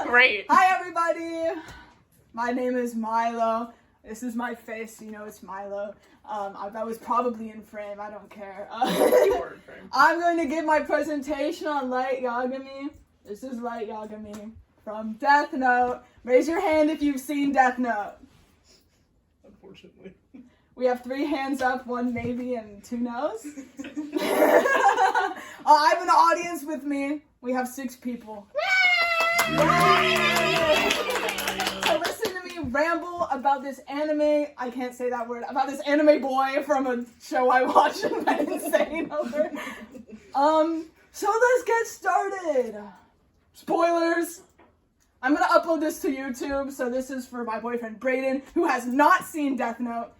Great. Hi, everybody. My name is Milo. This is my face. You know it's Milo. That was probably in frame. I don't care. You were in frame. I'm going to give my presentation on light yagami. This is light yagami from Death Note. Raise your hand if you've seen Death Note. Unfortunately. We have 3 hands up, 1 maybe, and 2 no's. I have an audience with me. We have 6 people. So listen to me ramble about this anime. I can't say that word. About this anime boy from a show I watched and went insane over. So let's get started. Spoilers. I'm gonna upload this to YouTube. So this is for my boyfriend Brayden, who has not seen Death Note.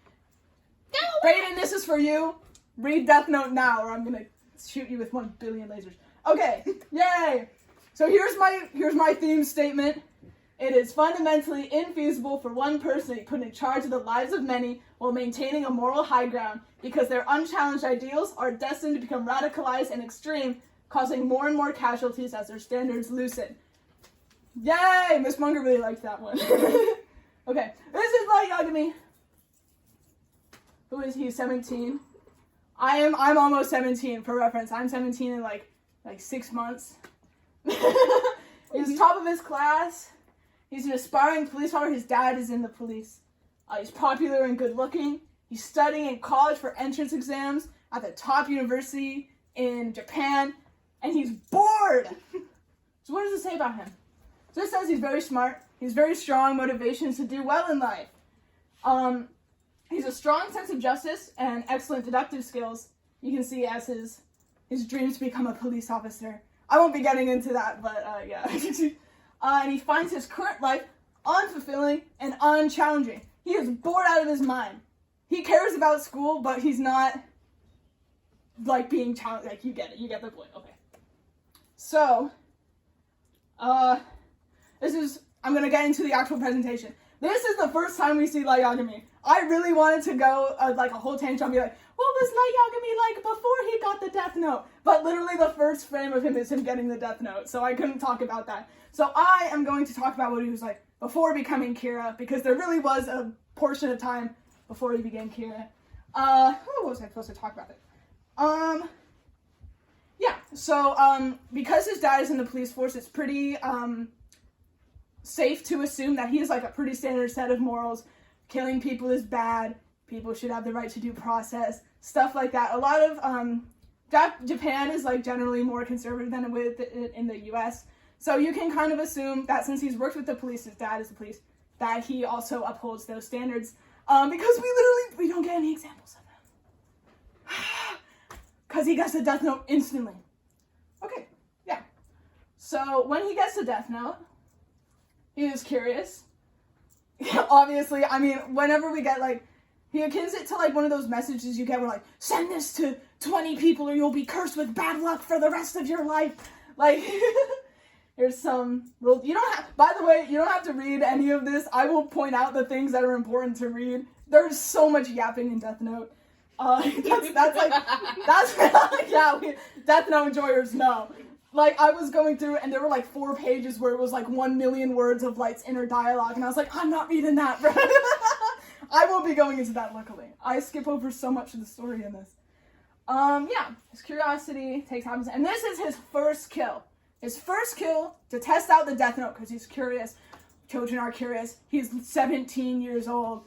Brayden, this is for you. Read Death Note now, or I'm gonna shoot you with 1 billion lasers. Okay, yay! So here's my theme statement. It is fundamentally infeasible for one person to be put in charge of the lives of many while maintaining a moral high ground because their unchallenged ideals are destined to become radicalized and extreme, causing more and more casualties as their standards loosen. Yay! Miss Munger really liked that one. Okay, this is Light Yagami. Who is he? 17. I'm almost 17 for reference. I'm 17 in like 6 months. He's top of his class. He's an aspiring police officer. His dad is in the police. He's popular and good looking. He's studying in college for entrance exams at the top university in Japan. And he's bored. So what does it say about him? So it says he's very smart. He's very strong motivations to do well in life. He's a strong sense of justice and excellent deductive skills. You can see as his dreams to become a police officer. I won't be getting into that, but yeah. And he finds his current life unfulfilling and unchallenging. He is bored out of his mind. He cares about school, but he's not like being challenged. Like you get it. You get the point. Okay. So, I'm gonna get into the actual presentation. This is the first time we see Light Yagami. I really wanted to go like a whole tangent and be like, what was Light Yagami like before he got the Death Note? But literally the first frame of him is him getting the Death Note, so I couldn't talk about that. So I am going to talk about what he was like before becoming Kira, because there really was a portion of time before he became Kira. What was I supposed to talk about it? Yeah, so because his dad is in the police force, it's pretty safe to assume that he has like a pretty standard set of morals. Killing people is bad. People should have the right to due process. Stuff like that. A lot of Japan is like generally more conservative than in the U.S. So you can kind of assume that since he's worked with the police, his dad is the police, that he also upholds those standards. Because we don't get any examples of him. Because he gets the Death Note instantly. Okay, yeah. So when he gets the Death Note, he is curious. Obviously, I mean, whenever we get, like, he akins it to, like, one of those messages you get where, like, send this to 20 people or you'll be cursed with bad luck for the rest of your life. Like, here's some rules. You don't have, by the way, you don't have to read any of this. I will point out the things that are important to read. There's so much yapping in Death Note. Death Note enjoyers know. Like, I was going through and there were like 4 pages where it was like 1 million words of Light's inner dialogue, and I was like, I'm not reading that, bro. I won't be going into that, luckily. I skip over so much of the story in this. Yeah, his curiosity takes happens, and this is his first kill. His first kill to test out the Death Note, because he's curious. Children are curious. He's 17 years old.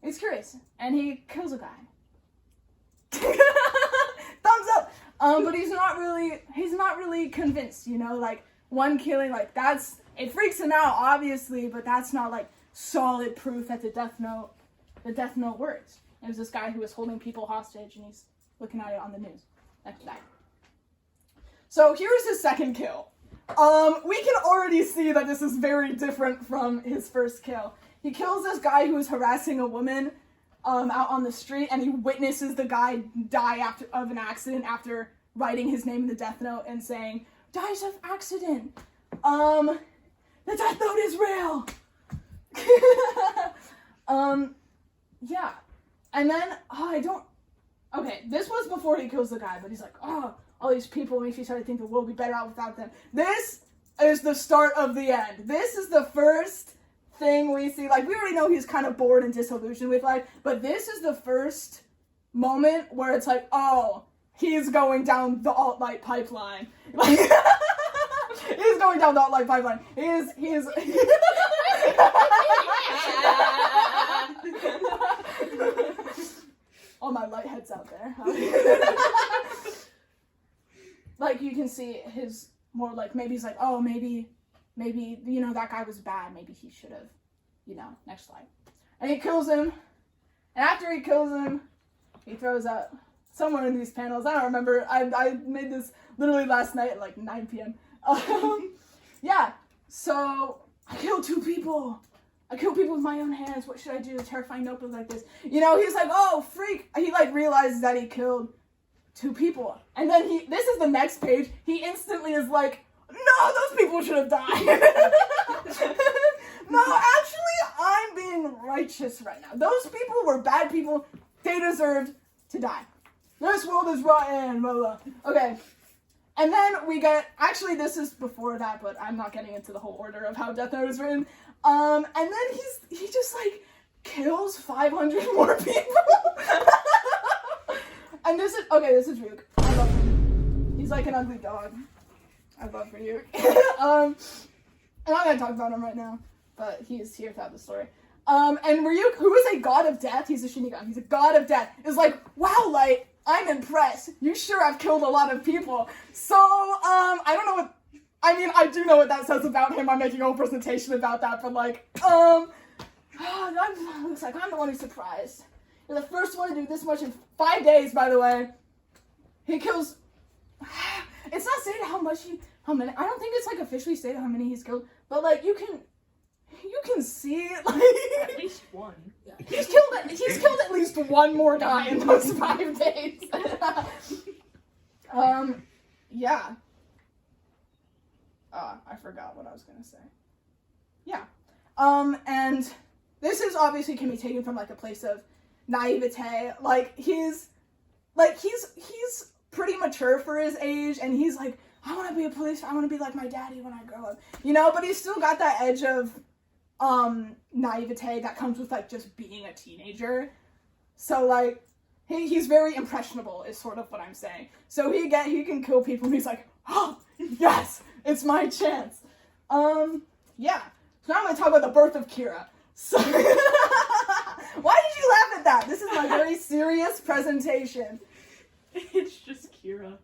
He's curious, and he kills a guy. Thumbs up! But he's not really convinced, you know, like, one killing, like, it freaks him out, obviously, but that's not, like, solid proof that the Death Note works. There's this guy who was holding people hostage, and he's looking at it on the news. That's that. So here's his second kill. We can already see that this is very different from his first kill. He kills this guy who is harassing a woman, out on the street, and he witnesses the guy die of an accident after writing his name in the Death Note and saying, dies of accident. The Death Note is real. Yeah. And then, okay, this was before he kills the guy, but he's like, all these people make me start to think the world would be better out without them. This is the start of the end. This is the first thing we see. Like, we already know he's kind of bored and disillusioned with life, but this is the first moment where it's like, oh, he's going down the alt-right pipeline. Like, he's going down the alt-right pipeline. He's all my light heads out there. Like, you can see his more like, maybe he's like, oh, maybe, you know, that guy was bad. Maybe he should have, you know, next slide. And he kills him. And after he kills him, he throws out somewhere in these panels. I don't remember. I made this literally last night at like 9 p.m. Yeah. So I killed 2 people. I killed people with my own hands. What should I do? A terrifying notebook like this. You know, he's like, oh, freak. He like realizes that he killed 2 people. And then this is the next page. He instantly is like, no, those people should have died. No, actually, I'm being righteous right now. Those people were bad people. They deserved to die. This world is rotten, blah, blah. Okay. And then we get, actually, this is before that, but I'm not getting into the whole order of how Death Note is written. And then he just, like, kills 500 more people. And this is Ryuk. I love him. He's like an ugly dog. I love Ryuk. And I'm not gonna talk about him right now, but he is here throughout the story. And Ryuk, who is a god of death, he's a Shinigami, he's a god of death, is like, wow, Light, I'm impressed. You sure have killed a lot of people. So, I don't know what, I mean, I do know what that says about him. I'm making a whole presentation about that, but like, looks like I'm the one who's surprised. You're the first one to do this much in 5 days, by the way. He kills, it's not stated how many, I don't think it's like officially stated how many he's killed, but like, you can see, like, at least one. Yeah. He's killed at least one more guy in those 5 days. Yeah. I forgot what I was gonna say. Yeah. And this is obviously can be taken from like a place of naivete. Like he's pretty mature for his age, and he's like, I want to be a policeman. I want to be like my daddy when I grow up, you know. But he's still got that edge of naivete that comes with like just being a teenager. So like he's very impressionable is sort of what I'm saying. So he can kill people and he's like, oh yes, it's my chance. Yeah. So now I'm gonna talk about the birth of Kira. So why did you laugh at that? This is my very serious presentation. It's just Kira.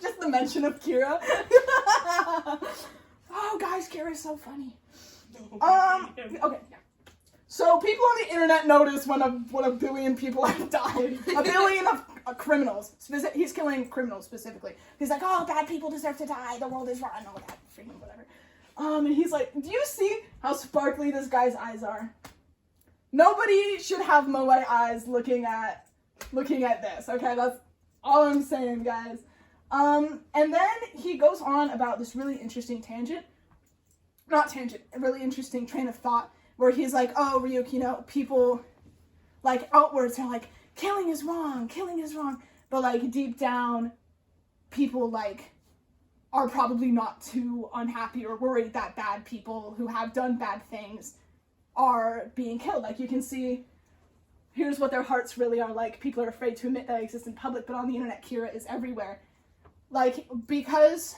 just the mention of Kira. Oh guys, Kira's so funny. Okay, yeah. So people on the internet notice when a billion people have died. A billion of criminals. He's killing criminals specifically. He's like, oh, bad people deserve to die. The world is rotten. All that freaking whatever. And he's like, do you see how sparkly this guy's eyes are? Nobody should have moe eyes looking at this. Okay, that's all I'm saying, guys. And then he goes on about this really interesting a really interesting train of thought where he's like, oh, Ryuk, you know, people, like, outwards are like, killing is wrong, but, like, deep down, people, like, are probably not too unhappy or worried that bad people who have done bad things are being killed. Like, you can see, here's what their hearts really are like. People are afraid to admit that it exists in public, but on the internet, Kira is everywhere. Like, because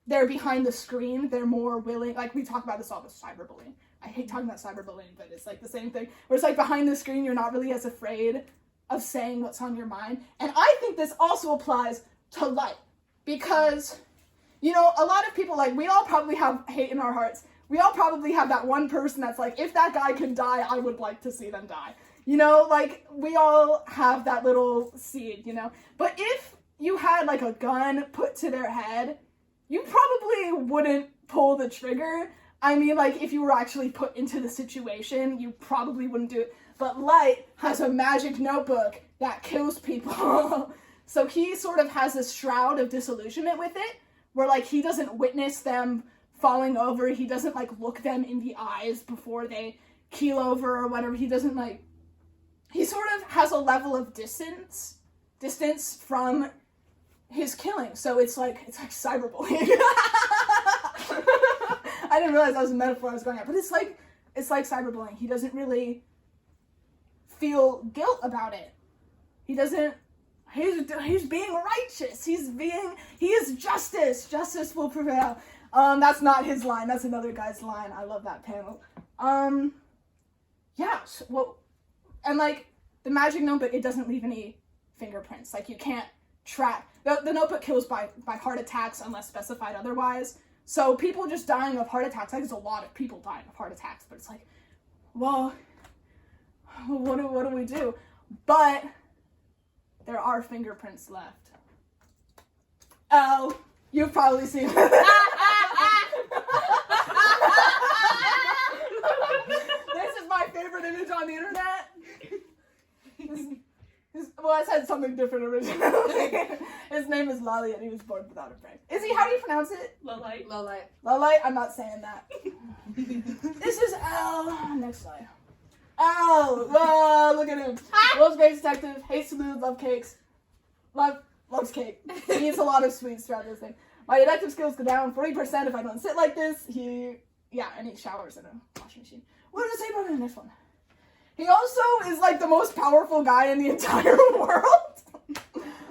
they're behind the screen, they're more willing, like, we talk about this all with cyberbullying. I hate talking about cyberbullying, but it's, like, the same thing. Where it's, like, behind the screen, you're not really as afraid of saying what's on your mind. And I think this also applies to Light. Because, you know, a lot of people, like, we all probably have hate in our hearts. We all probably have that one person that's like, if that guy can die, I would like to see them die. You know, like, we all have that little seed, you know? But if you had, like, a gun put to their head, you probably wouldn't pull the trigger. I mean, like, if you were actually put into the situation, you probably wouldn't do it. But Light has a magic notebook that kills people. So he sort of has this shroud of disillusionment with it, where, like, he doesn't witness them falling over. He doesn't, like, look them in the eyes before they keel over or whatever. He doesn't, like, he sort of has a level of distance from his killing. So it's like cyberbullying. realize that was a metaphor I was going at. But it's like cyberbullying. He doesn't really feel guilt about it. He doesn't. He's being righteous. He is justice. Justice will prevail. That's not his line. That's another guy's line. I love that panel. Yeah. Well, and like the magic notebook, it doesn't leave any fingerprints. Like you can't track. The notebook kills by heart attacks unless specified otherwise. So people just dying of heart attacks. Like there's a lot of people dying of heart attacks, but it's like, well, what do we do? But there are fingerprints left. Oh, you've probably seen it. This is my favorite image on the internet. Well, I said something different originally. His name is Lolly and he was born without a brain. How do you pronounce it? Lolite. Lolite? I'm not saying that. This is L. Next slide. L. Oh, look at him. World's greatest detective, hates to lose, loves cakes. Loves cake. He eats a lot of sweets throughout this thing. My detective skills go down 40% if I don't sit like this. And he showers in a washing machine. What does it say about him in this one? He also is like the most powerful guy in the entire world.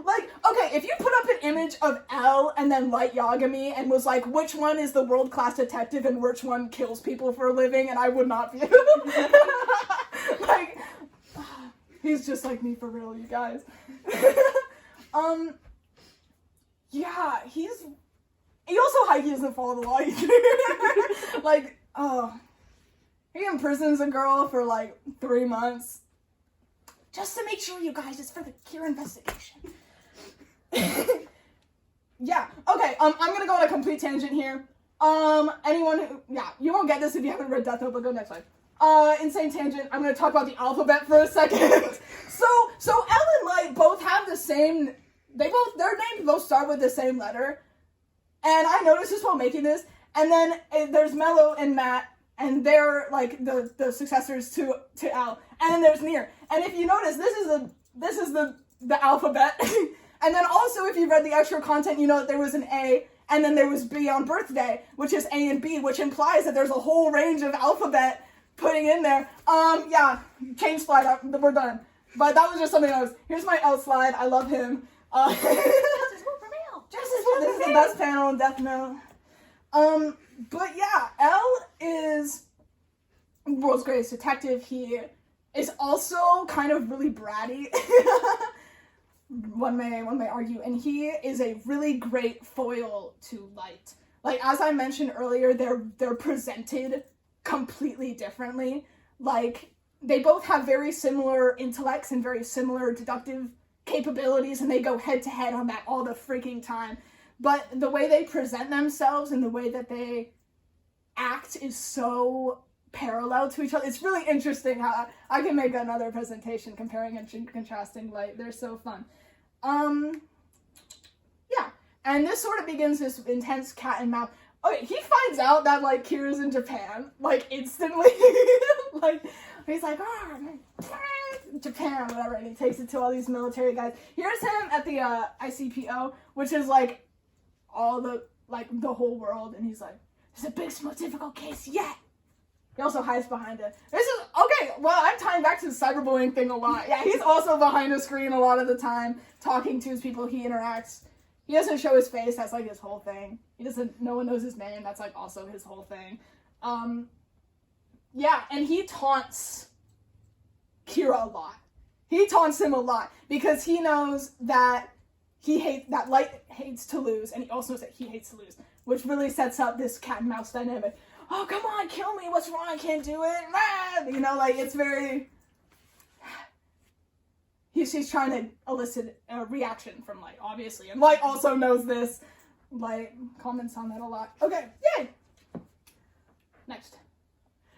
Like, okay, if you put up an image of L and then Light Yagami and was like, which one is the world-class detective and which one kills people for a living, and I would not be. Like, he's just like me for real, you guys. Yeah, he also high-key doesn't follow the law either. Like, he imprisons a girl for like 3 months. Just to make sure, you guys, it's for the Kira investigation. Yeah, okay, I'm gonna go on a complete tangent here. Anyone who, you won't get this if you haven't read Death Note, but go next slide. Insane tangent, I'm gonna talk about the alphabet for a second. So L and Light both have the same, their names both start with the same letter. And I noticed this while making this, and then there's Mello and Matt, and they're like the successors to L. And then there's Nier. And if you notice, this is the alphabet. And then also, if you read the extra content, you know that there was an A, and then there was B on birthday, which is A and B, which implies that there's a whole range of alphabet putting in there. Yeah, change slide, we're done. But that was just something else. Here's my L slide, I love him. Justice for Prevail. Justice for This is the best panel in Death Note. But yeah, L is world's greatest detective. He is also kind of really bratty. One may argue, and he is a really great foil to Light. Like, as I mentioned earlier, they're presented completely differently. Like, they both have very similar intellects and very similar deductive capabilities, and they go head to head on that all the freaking time. But the way they present themselves and the way that they act is so parallel to each other. It's really interesting how I can make another presentation comparing and contrasting Light. They're so fun. Yeah, and this sort of begins this intense cat and mouse. Okay, he finds out that like Kira's in Japan, like instantly. Like he's like, Japan, whatever, and he takes it to all these military guys. Here's him at the ICPO, which is like all the whole world, and he's like, it's the biggest, most difficult case yet. He also hides behind it. This is, okay, well, I'm tying back to the cyberbullying thing a lot. Yeah, he's also behind a screen a lot of the time, talking to his people he interacts. He doesn't show his face, that's like his whole thing. No one knows his name, that's like also his whole thing. Yeah, and he taunts Kira a lot. He taunts him a lot, because he knows that Light hates to lose, and he also knows that he hates to lose, which really sets up this cat and mouse dynamic. Oh, come on, kill me, what's wrong, I can't do it, you know, like, it's very, he's trying to elicit a reaction from Light, obviously, and Light also knows this. Light comments on that a lot. Okay, yay! Next.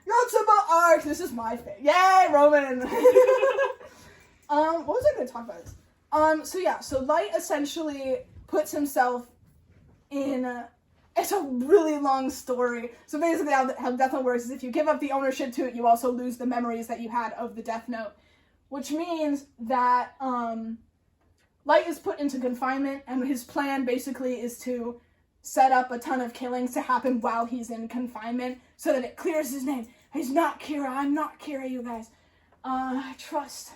Yotsuba arc, this is my favorite. Yay, Roman! What was I going to talk about? So Light essentially puts himself in it's a really long story. So basically how Death Note works is if you give up the ownership to it, you also lose the memories that you had of the Death Note. Which means that Light is put into confinement, and his plan basically is to set up a ton of killings to happen while he's in confinement so that it clears his name. He's not Kira. I'm not Kira, you guys. I trust.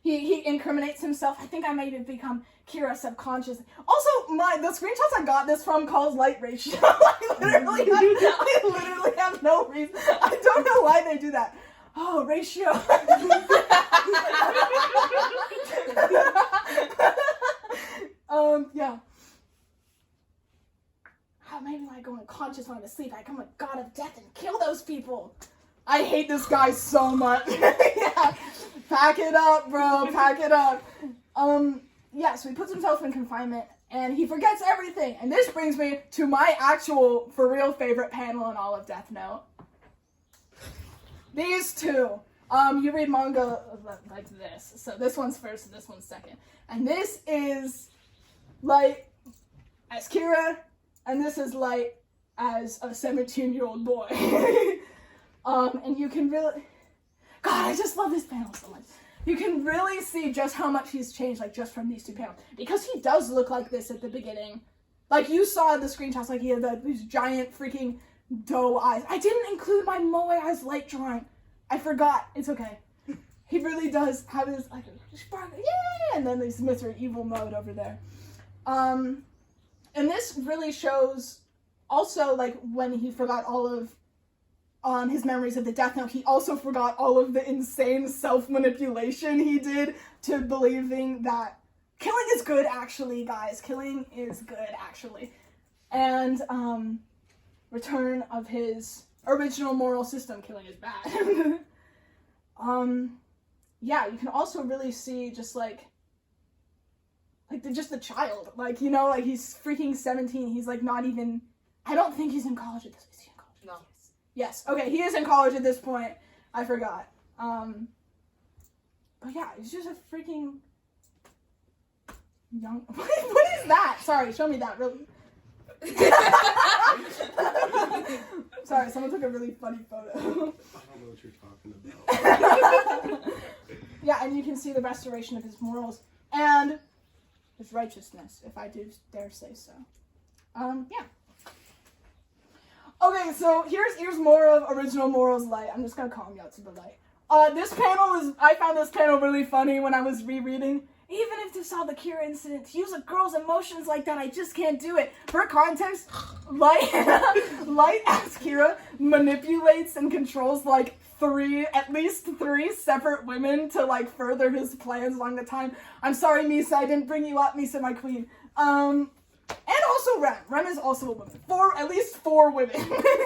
He incriminates himself. I think I might have become Kira subconsciously. Also, the screenshots I got this from calls light ratio. I literally have no reason. I don't know why they do that. Oh, ratio. Yeah. How maybe when I go unconscious when I'm asleep, I become a god of death and kill those people. I hate this guy so much. Yeah. Pack it up, bro. Pack it up. Yeah, so he puts himself in confinement and he forgets everything. And this brings me to my actual, for real favorite panel in all of Death Note. These two. You read manga like this. So this one's first and this one's second. And this is Light as Kira, and this is Light as a 17-year-old boy. And you can really... God, I just love this panel so much. You can really see just how much he's changed, like, just from these two panels. Because he does look like this at the beginning. Like, you saw the screenshots, like, he had these giant freaking doe eyes. I didn't include my Moe eyes light drawing. I forgot. It's okay. He really does have his, like, spark, yay! And then this Mr. Evil mode over there. And this really shows also, like, when he forgot all of his memories of the Death Note, he also forgot all of the insane self-manipulation he did to believing that killing is good, actually, guys. Killing is good, actually. And, return of his original moral system, killing is bad. Yeah, you can also really see just, like just the child. Like, you know, like, he's freaking 17. He's, like, not even... I don't think he's in college at this... Is he in college? No. Yes. Okay, he is in college at this point. I forgot. But yeah, he's just a freaking... young... What is that? Sorry, show me that, really. Sorry, someone took a really funny photo. I don't know what you're talking about. Yeah, and you can see the restoration of his morals and his righteousness, if I do dare say so. Yeah. Okay, so here's more of original morals Light. I'm just gonna call him Yatsuba Light. This panel I found this panel really funny when I was rereading. Even if this saw the Kira incident, to use a girl's emotions like that, I just can't do it. For context, Light as Kira manipulates and controls like at least three separate women to like further his plans along the time. I'm sorry, Misa, I didn't bring you up, Misa, my queen. And also Rem. Rem is also a woman. At least four women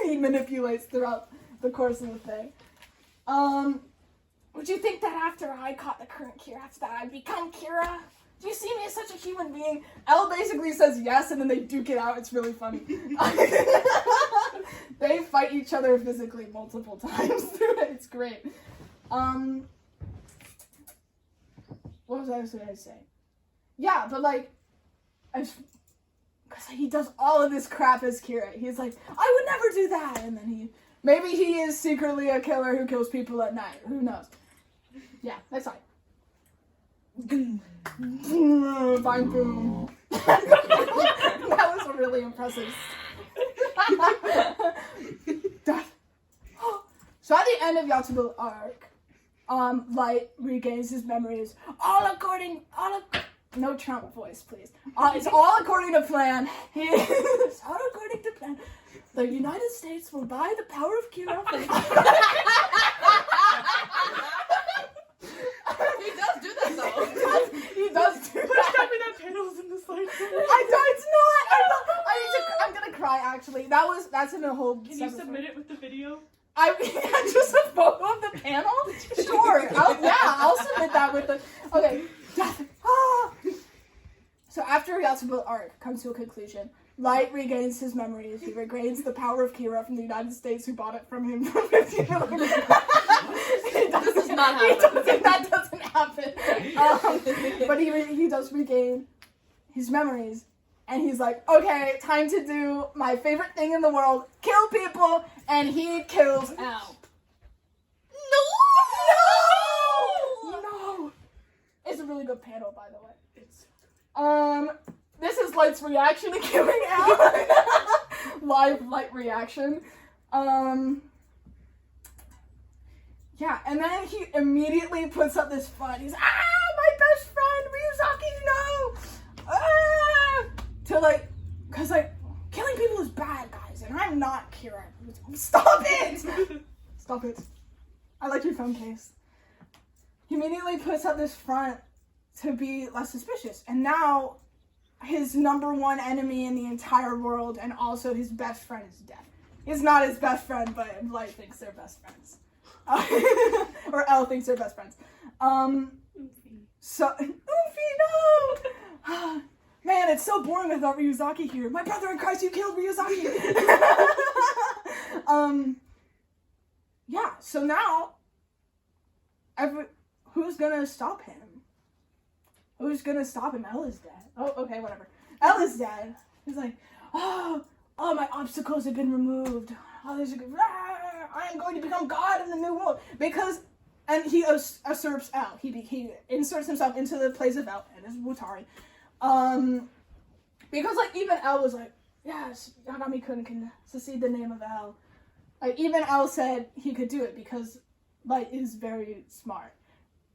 he manipulates throughout the course of the thing. Would you think that after I caught the current Kira, after that I'd become Kira? Do you see me as such a human being? Elle basically says yes, and then they duke it out. It's really funny. They fight each other physically multiple times through it. It's great. What was I going to say? Yeah, but like, because he does all of this crap as Kira. He's like, I would never do that, and then maybe he is secretly a killer who kills people at night. Who knows? Yeah, that's fine. Fine, boom. That was really impressive. So at the end of Yatsuba arc, Light regains his memories. No Trump voice, please. It's all according to plan. It's all according to plan. The United States will buy the power of Kira. He does do that though. He does do that. Please tell me that panel's in the slide. It's not. I'm gonna cry. Actually, that's in a whole. Can you submit it with the video? Just a photo of the panel. Sure. I'll submit that with the. Okay. So after Yatsuba arc comes to a conclusion, Light regains his memories. He regains the power of Kira from the United States, who bought it from him for $50 million. This does not happen. That doesn't happen. But he does regain his memories. And he's like, okay, time to do my favorite thing in the world, kill people, and he kills Al. No! It's a really good panel, by the way. this is Light's reaction to killing Al. Live Light reaction. Yeah, and then he immediately puts up this front. He's, my best friend, Ryuzaki, no! To like, cause like, killing people is bad, guys, and I'm not Kira. Stop it! Stop it. I like your phone case. He immediately puts up this front to be less suspicious, and now his number one enemy in the entire world and also his best friend is dead. He's not his best friend, but Light thinks they're best friends. Or Elle thinks they're best friends. So, Oofy, no! Man, it's so boring without Ryuzaki here. My brother in Christ, you killed Ryuzaki! Yeah, so now, who's gonna stop him? Who's gonna stop him? Elle is dead. Oh, okay, whatever. Elle is dead. He's like, oh, my obstacles have been removed. Oh, there's I am going to become God in the new world. Because, and he usurps Elle. He inserts himself into the place of Elle, and is Wutari. Because, like, even Elle was like, yes, Yagami-kun can succeed the name of Elle. Like, even Elle said he could do it because Light is very smart.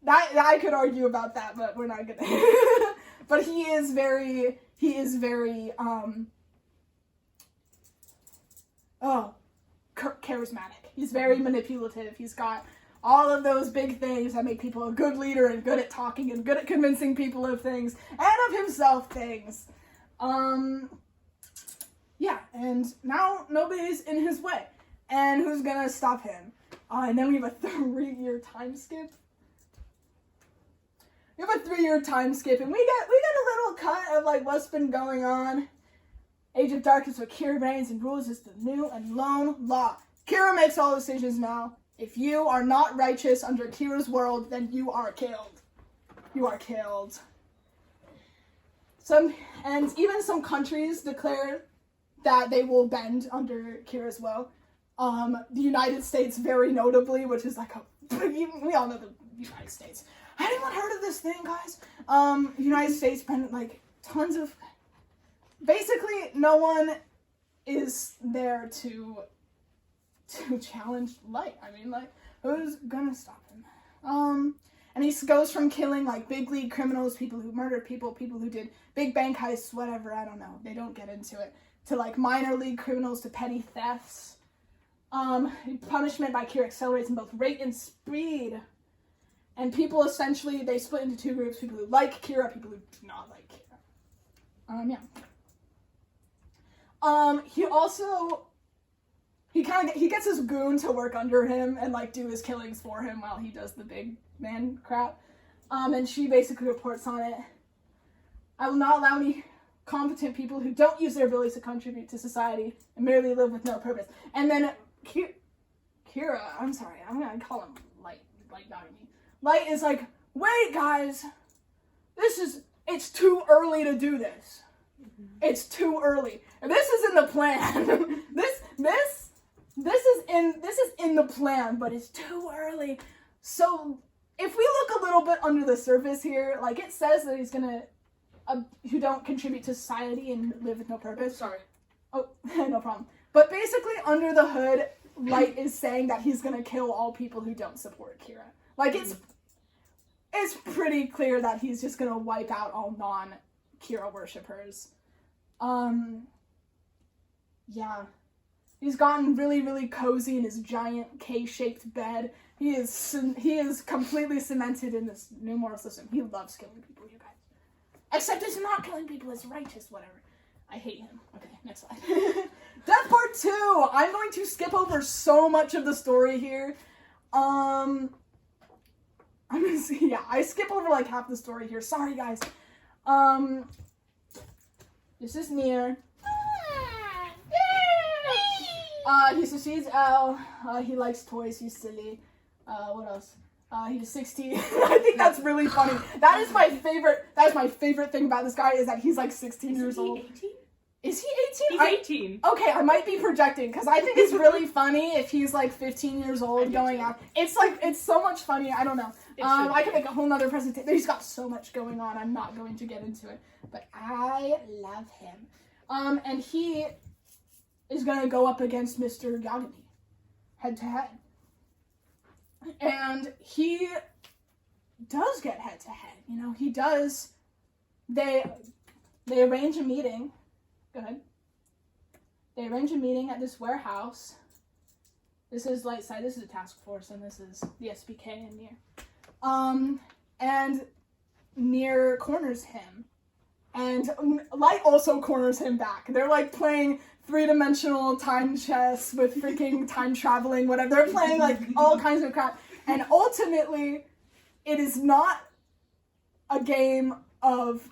That I could argue about that, but we're not gonna. But he is very charismatic. He's very manipulative. He's got all of those big things that make people a good leader and good at talking and good at convincing people of things and of himself things. Yeah, and now nobody's in his way. And who's gonna stop him? And then we have a 3-year time skip. We have a 3-year time skip, and we get a little cut of like what's been going on. Age of Darkness, where Kira reigns and rules, is the new and lone law. Kira makes all decisions now. If you are not righteous under Kira's world, then you are killed. You are killed. Even some countries declare that they will bend under Kira's will. The United States, very notably, which is like we all know the United States. Anyone heard of this thing, guys? United States been like tons of. Basically, no one is there to challenge Light. I mean, like, who's gonna stop him? And he goes from killing like big league criminals, people who murdered people who did big bank heists, whatever. I don't know. They don't get into it. To like minor league criminals, to petty thefts. Punishment by Kira accelerates in both rate and speed. And people essentially, they split into two groups, people who like Kira, people who do not like Kira. Yeah. He gets his goon to work under him and like do his killings for him while he does the big man crap. And she basically reports on it. I will not allow any competent people who don't use their abilities to contribute to society and merely live with no purpose. And then Kira, I'm sorry, I'm gonna call him Light yagami. Light is like, wait guys, it's too early to do this. It's too early. And this is in the plan. this is in the plan, but it's too early. So if we look a little bit under the surface here, like it says that he's gonna who don't contribute to society and live with no purpose. Sorry. Oh, no problem. But basically under the hood, Light is saying that he's gonna kill all people who don't support Kira. Like it's pretty clear that he's just gonna wipe out all non-Kira worshippers. Yeah. He's gotten really, really cozy in his giant K-shaped bed. He is completely cemented in this new moral system. He loves killing people, you guys. Except it's not killing people, it's righteous, whatever. I hate him. Okay, next slide. Death Part 2! I'm going to skip over so much of the story here. I'm gonna see, yeah, I skip over like half the story here. Sorry, guys. This is Nier. He succeeds Elle. He likes toys. He's silly. What else? He's 16. I think that's really funny. That is my favorite. That is my favorite thing about this guy is that he's like 16 years old. 18? Is he 18? He's 18. Okay, I might be projecting because I think it's really funny if he's like 15 years old going out. It's like, it's so much funny. I don't know. I could make a whole nother presentation. He's got so much going on. I'm not going to get into it, but I love him. And he is going to go up against Mr. Yagami, head to head. And he does get head to head. You know, he does. They arrange a meeting. Go ahead. They arrange a meeting at this warehouse. This is Lightside. This is a task force, and this is the SBK and Nier. And Nier corners him, and Light also corners him back. They're like playing three-dimensional time chess with freaking time traveling, whatever. They're playing like all kinds of crap, and ultimately, it is not a game of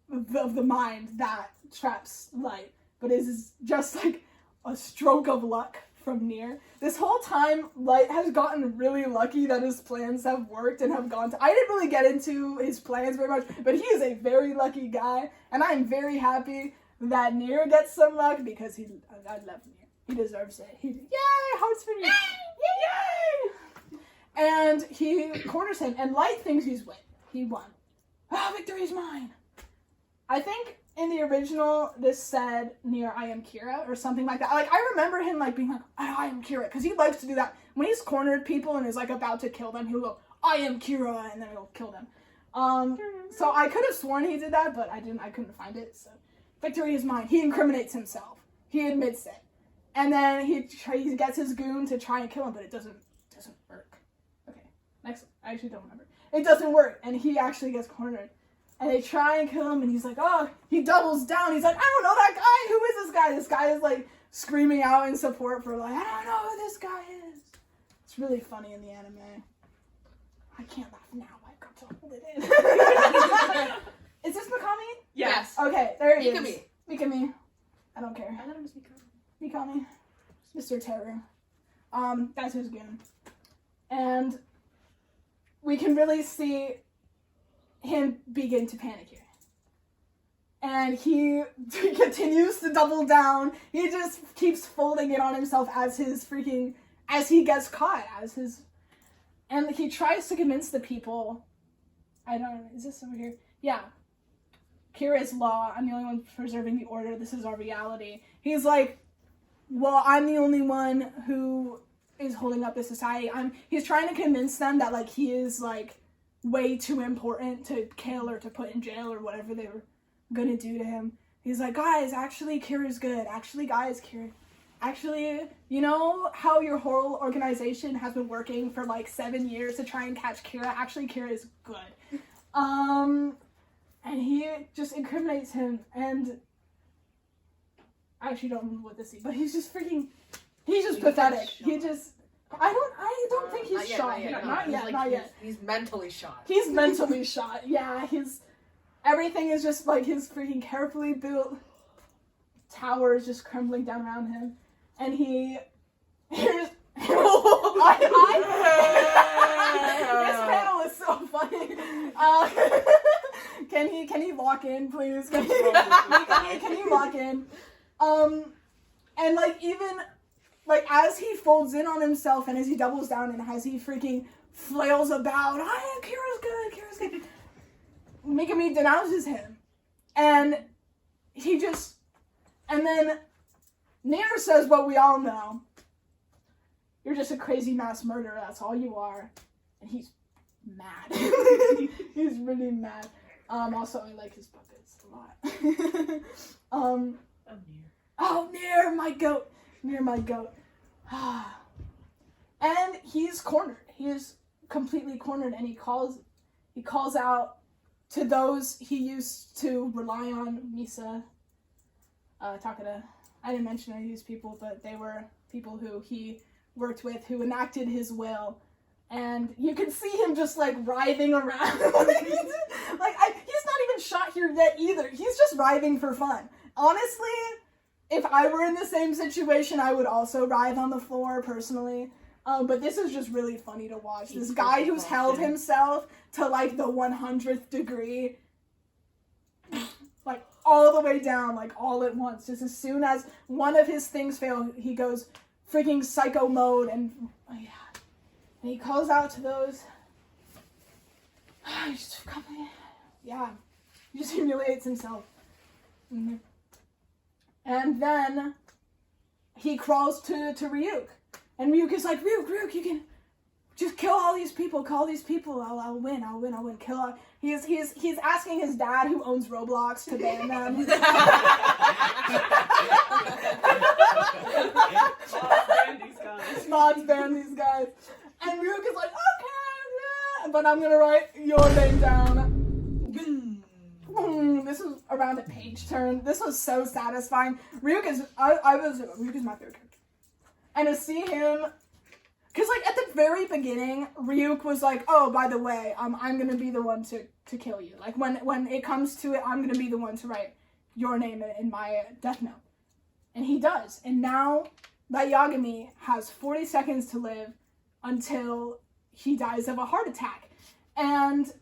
the mind that traps Light, but it is just like a stroke of luck from Nier. This whole time, Light has gotten really lucky that his plans have worked and have gone to... I didn't really get into his plans very much, but he is a very lucky guy, and I'm very happy that Nier gets some luck because I love Nier. He deserves it. Yay! Hearts for Nier! Yay! And he corners him, and Light thinks he won. Ah, victory's mine! I think in the original, this said Nier, I am Kira, or something like that. Like, I remember him, like, being like, I am Kira, because he likes to do that. When he's cornered people and is, like, about to kill them, he'll go, I am Kira, and then he'll kill them. So I could have sworn he did that, but I couldn't find it, so. Victory is mine. He incriminates himself. He admits it. And then he gets his goon to try and kill him, but it doesn't work. Okay, next, I actually don't remember. It doesn't work, and he actually gets cornered. And they try and kill him, and he's like, oh, he doubles down. He's like, I don't know that guy. Who is this guy? This guy is, like, screaming out in support for, like, I don't know who this guy is. It's really funny in the anime. I can't laugh now. I've got to hold it in. Is this Mikami? Yes. Okay, there he Mikami. is. Mikami. I don't care. I thought it was Mikami. Mikami. Mr. Teru. That's his goon. And we can really see him begin to panic here. And he continues to double down. He just keeps folding it on himself as he gets caught, and he tries to convince the people, is this over here? Yeah. Kira is law. I'm the only one preserving the order. This is our reality. He's like, well, I'm the only one who is holding up the society. He's trying to convince them that, like, he is, like, way too important to kill or to put in jail or whatever they were gonna do to him. He's like, guys, actually Kira's good. Actually, you know how your whole organization has been working for like 7 years to try and catch Kira? Actually, Kira is good. And he just incriminates him, and I actually don't remember what this is, but he's just pathetic. I don't think he's shot. Not yet. He's mentally shot. He's mentally shot. Yeah, everything is just like his freaking carefully built tower is just crumbling down around him, and this panel is so funny. Can he lock in, please? Can you lock in? And like even. Like, as he folds in on himself and as he doubles down and as he freaking flails about, Kira's good. Mikami denounces him. And and then Nier says what we all know. You're just a crazy mass murderer, that's all you are. And he's mad. He's really mad. Also, I like his puppets a lot. Nier, my goat. Near my goat. And he's cornered. He is completely cornered, and he calls out to those he used to rely on, Misa, Takada. I didn't mention any of these people, but they were people who he worked with, who enacted his will. And you can see him just, like, writhing around. He's not even shot here yet either. He's just writhing for fun. Honestly, if I were in the same situation, I would also writhe on the floor, personally. But this is just really funny to watch. This guy who's held himself to, like, the 100th degree, like, all the way down, like, all at once. Just as soon as one of his things fail, he goes freaking psycho mode, and he calls out to those he just he just humiliates himself. Mm-hmm. And then he crawls to Ryuk. And Ryuk is like, Ryuk, you can just kill all these people, I'll win, kill all. He's asking his dad, who owns Roblox, to ban them. Mods ban these guys. And Ryuk is like, okay, but I'm gonna write your name down. This was around a page turn. This was so satisfying. Ryuk is my favorite character. And to see him, because like at the very beginning, Ryuk was like, oh, by the way, I'm gonna be the one to kill you. Like when it comes to it, I'm gonna be the one to write your name in my death note. And he does. And now that Yagami has 40 seconds to live until he dies of a heart attack. And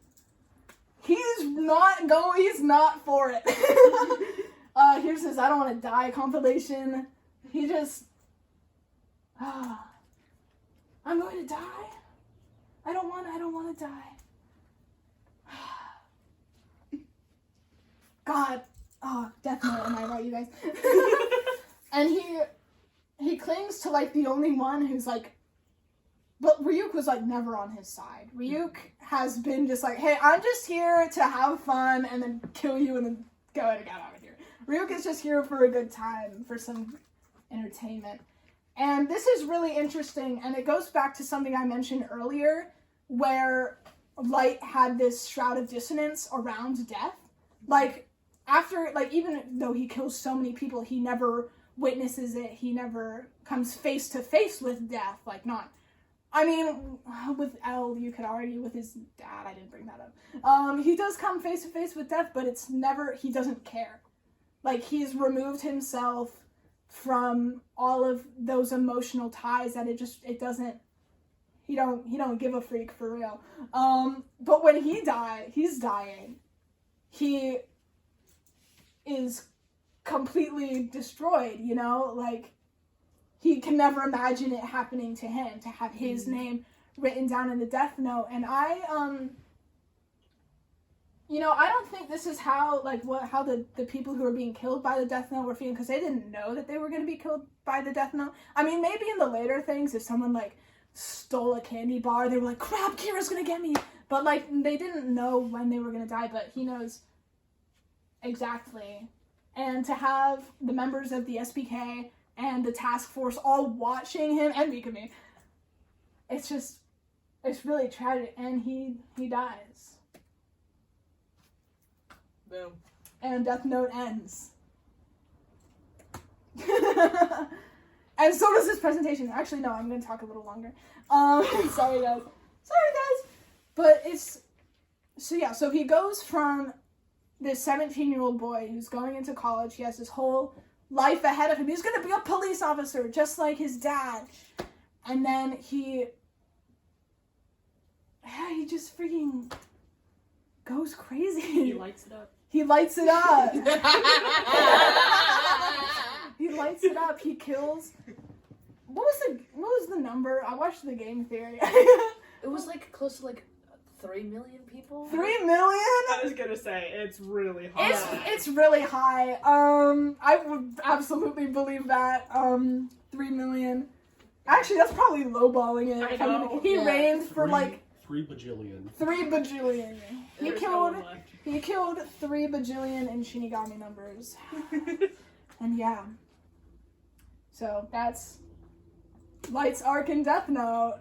he's not for it. Here's his I don't want to die compilation. He just, I'm going to die. I don't want to die. God, Death Note, am I right, you guys? And he clings to like the only one who's like, but Ryuk was like never on his side. Ryuk has been just like, hey, I'm just here to have fun and then kill you and then get out of here. Ryuk is just here for a good time, for some entertainment. And this is really interesting, and it goes back to something I mentioned earlier, where Light had this shroud of dissonance around death. Like, after, like, even though he kills so many people, he never witnesses it, he never comes face to face with death, like, not... I mean, with L, you could argue with his dad, I didn't bring that up. He does come face to face with death, but it's never, he doesn't care. Like, he's removed himself from all of those emotional ties that it doesn't, he don't give a freak for real. But when he's dying, he is completely destroyed, you know, like, he can never imagine it happening to him, to have his name written down in the death note. And I don't think this is how, like, how the people who are being killed by the death note were feeling, because they didn't know that they were going to be killed by the death note. I mean, maybe in the later things, if someone, like, stole a candy bar, they were like, crap, Kira's going to get me. But, like, they didn't know when they were going to die, but he knows exactly. And to have the members of the SPK and the task force all watching him, and Mikami, it's really tragic, and he dies. Boom. And Death Note ends. And so does this presentation. Actually, no, I'm going to talk a little longer. Sorry, guys. But so he goes from this 17-year-old boy who's going into college. He has his whole life ahead of him. He's going to be a police officer, just like his dad. And then he just freaking goes crazy. He lights it up. He lights it up. He lights it up. He kills. What was the number? I watched the Game Theory. It was like close to like 3 million people. 3 million? I was gonna say it's really high. It's really high. I would absolutely believe that. 3 million. Actually, that's probably lowballing it. I know. He reigned for like 3 bajillion. 3 bajillion. He There's killed no one left. 3 bajillion in Shinigami numbers. And yeah. So that's Light's arc in Death Note.